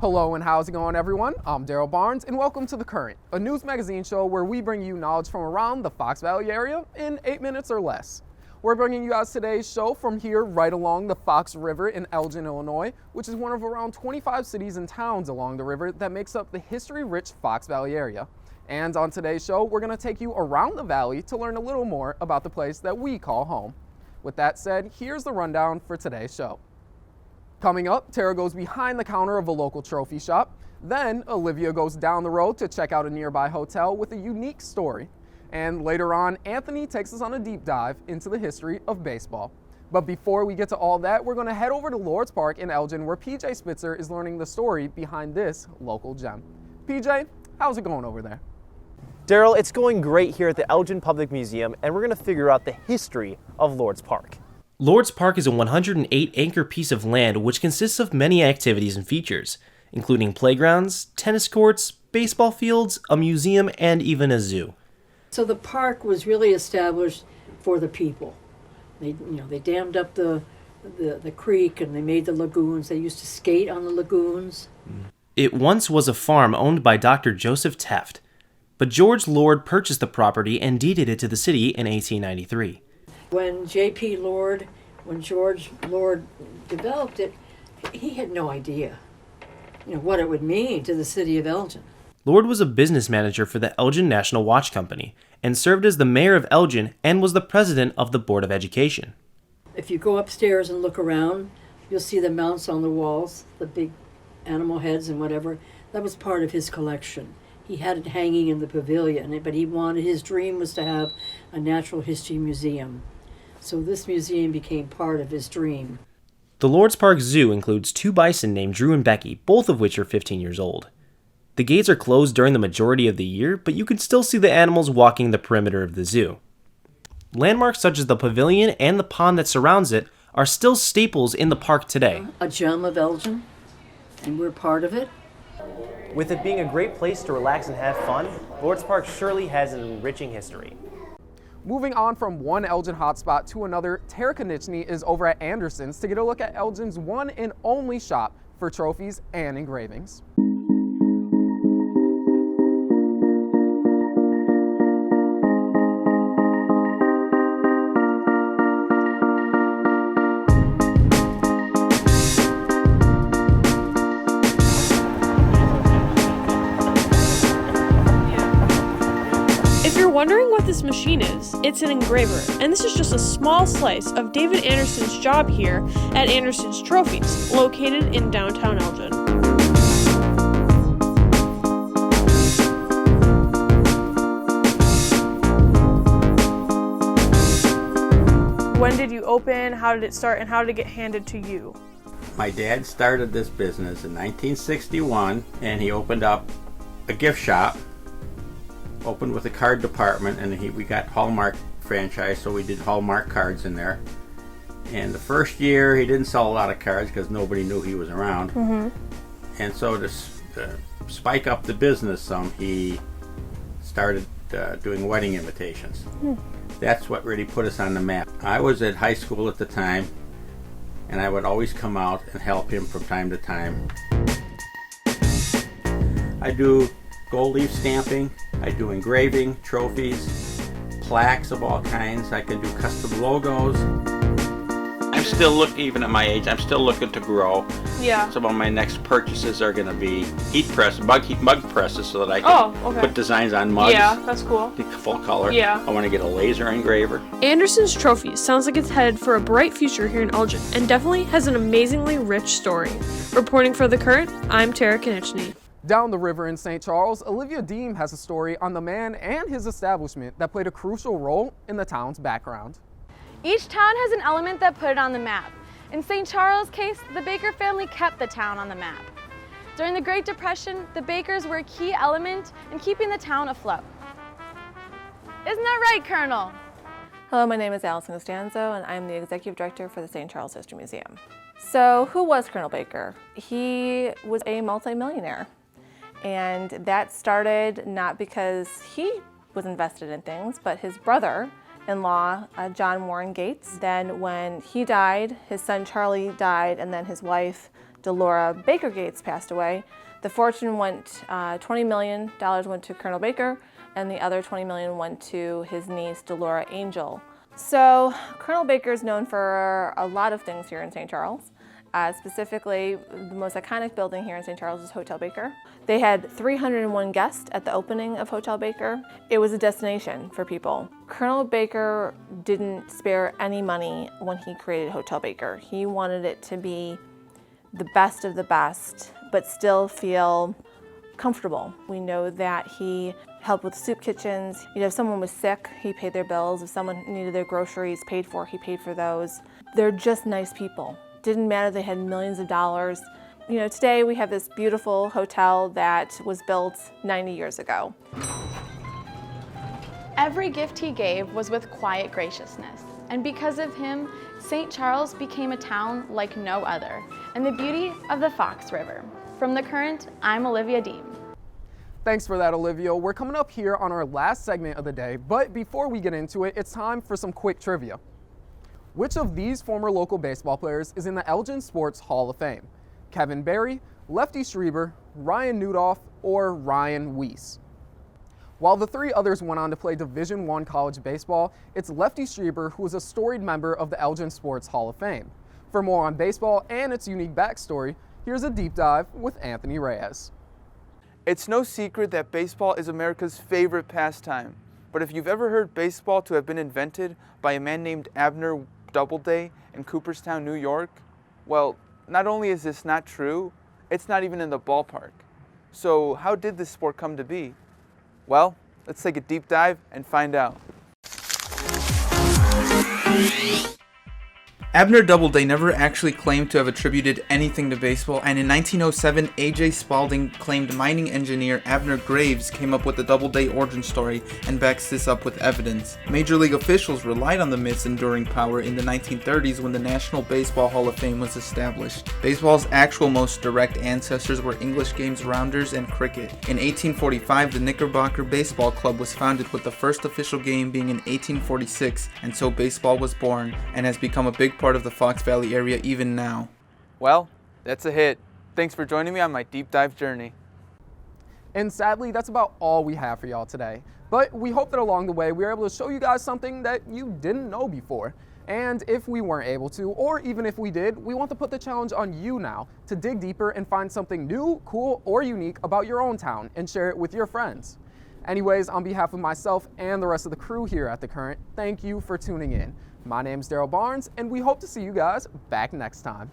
Hello and how's it going, everyone? I'm Daryl Barnes and welcome to The Current, a news magazine show where we bring you knowledge from around the Fox Valley area in 8 minutes or less. We're bringing you guys today's show from here right along the Fox River in Elgin, Illinois, which is one of around 25 cities and towns along the river that makes up the history-rich Fox Valley area. And on today's show, we're going to take you around the valley to learn a little more about the place that we call home. With that said, here's the rundown for today's show. Coming up, Tara goes behind the counter of a local trophy shop. Then Olivia goes down the road to check out a nearby hotel with a unique story. And later on, Anthony takes us on a deep dive into the history of baseball. But before we get to all that, we're going to head over to Lord's Park in Elgin, where PJ Spitzer is learning the story behind this local gem. PJ, how's it going over there? Daryl, it's going great here at the Elgin Public Museum, and we're going to figure out the history of Lord's Park. Lord's Park is a 108-acre piece of land which consists of many activities and features, including playgrounds, tennis courts, baseball fields, a museum, and even a zoo. So the park was really established for the people. They dammed up the creek and they made the lagoons. They used to skate on the lagoons. It once was a farm owned by Dr. Joseph Teft, but George Lord purchased the property and deeded it to the city in 1893. When George Lord developed it, he had no idea, what it would mean to the city of Elgin. Lord was a business manager for the Elgin National Watch Company and served as the mayor of Elgin and was the president of the Board of Education. If you go upstairs and look around, you'll see the mounts on the walls, the big animal heads and whatever. That was part of his collection. He had it hanging in the pavilion, but his dream was to have a natural history museum. So this museum became part of his dream. The Lord's Park Zoo includes 2 bison named Drew and Becky, both of which are 15 years old. The gates are closed during the majority of the year, but you can still see the animals walking the perimeter of the zoo. Landmarks such as the pavilion and the pond that surrounds it are still staples in the park today. A gem of Elgin, and we're part of it. With it being a great place to relax and have fun, Lord's Park surely has an enriching history. Moving on from one Elgin hotspot to another, Tara Konechny is over at Anderson's to get a look at Elgin's one and only shop for trophies and engravings. Wondering what this machine is? It's an engraver, and this is just a small slice of David Anderson's job here at Anderson's Trophies, located in downtown Elgin. When did you open? How did it start? And how did it get handed to you? My dad started this business in 1961, and he opened up a gift shop. Opened with a card department, and we got Hallmark franchise, so we did Hallmark cards in there. And the first year he didn't sell a lot of cards because nobody knew he was around. And so to spike up the business some, he started doing wedding invitations. That's what really put us on the map. I was at high school at the time, and I would always come out and help him from time to time. I do gold leaf stamping, I do engraving, trophies, plaques of all kinds. I can do custom logos. I'm still looking, even at my age, I'm still looking to grow. Yeah. Some of my next purchases are going to be mug presses so that I can put designs on mugs. Yeah, that's cool. Full color. Yeah. I want to get a laser engraver. Anderson's Trophies sounds like it's headed for a bright future here in Elgin, and definitely has an amazingly rich story. Reporting for The Current, I'm Tara Konechny. Down the river in St. Charles, Olivia Deem has a story on the man and his establishment that played a crucial role in the town's background. Each town has an element that put it on the map. In St. Charles' case, the Baker family kept the town on the map. During the Great Depression, the Bakers were a key element in keeping the town afloat. Isn't that right, Colonel? Hello, my name is Allison Costanzo, and I'm the Executive Director for the St. Charles History Museum. So, who was Colonel Baker? He was a multimillionaire. And that started not because he was invested in things, but his brother-in-law, John Warren Gates. Then when he died, his son Charlie died, and then his wife, Delora Baker Gates, passed away. The fortune went, $20 million went to Colonel Baker, and the other $20 million went to his niece, Delora Angel. So Colonel Baker is known for a lot of things here in St. Charles. Specifically, the most iconic building here in St. Charles is Hotel Baker. They had 301 guests at the opening of Hotel Baker. It was a destination for people. Colonel Baker didn't spare any money when he created Hotel Baker. He wanted it to be the best of the best, but still feel comfortable. We know that he helped with soup kitchens. If someone was sick, he paid their bills. If someone needed their groceries paid for, he paid for those. They're just nice people. Didn't matter they had millions of dollars. Today we have this beautiful hotel that was built 90 years ago. Every gift he gave was with quiet graciousness, and because of him, St. Charles became a town like no other, and the beauty of the Fox River. From The Current, I'm Olivia Deem. Thanks for that, Olivia. We're coming up here on our last segment of the day, but before we get into it, it's time for some quick trivia. Which of these former local baseball players is in the Elgin Sports Hall of Fame? Kevin Barry, Lefty Schreiber, Ryan Newdoff, or Ryan Weiss? While the three others went on to play Division I college baseball, it's Lefty Schreiber who is a storied member of the Elgin Sports Hall of Fame. For more on baseball and its unique backstory, here's a deep dive with Anthony Reyes. It's no secret that baseball is America's favorite pastime. But if you've ever heard baseball to have been invented by a man named Abner Doubleday in Cooperstown, New York, well, not only is this not true, it's not even in the ballpark. So how did this sport come to be? Well, let's take a deep dive and find out. Abner Doubleday never actually claimed to have attributed anything to baseball, and in 1907, A.J. Spalding claimed mining engineer Abner Graves came up with the Doubleday origin story and backs this up with evidence. Major League officials relied on the myth's enduring power in the 1930s when the National Baseball Hall of Fame was established. Baseball's actual most direct ancestors were English games rounders and cricket. In 1845, the Knickerbocker Baseball Club was founded, with the first official game being in 1846, and so baseball was born and has become a big part of the Fox Valley area even now. Well, that's a hit. Thanks for joining me on my deep dive journey. And sadly, that's about all we have for y'all today. But we hope that along the way, we were able to show you guys something that you didn't know before. And if we weren't able to, or even if we did, we want to put the challenge on you now to dig deeper and find something new, cool, or unique about your own town and share it with your friends. Anyways, on behalf of myself and the rest of the crew here at The Current, thank you for tuning in. My name's Daryl Barnes, and we hope to see you guys back next time.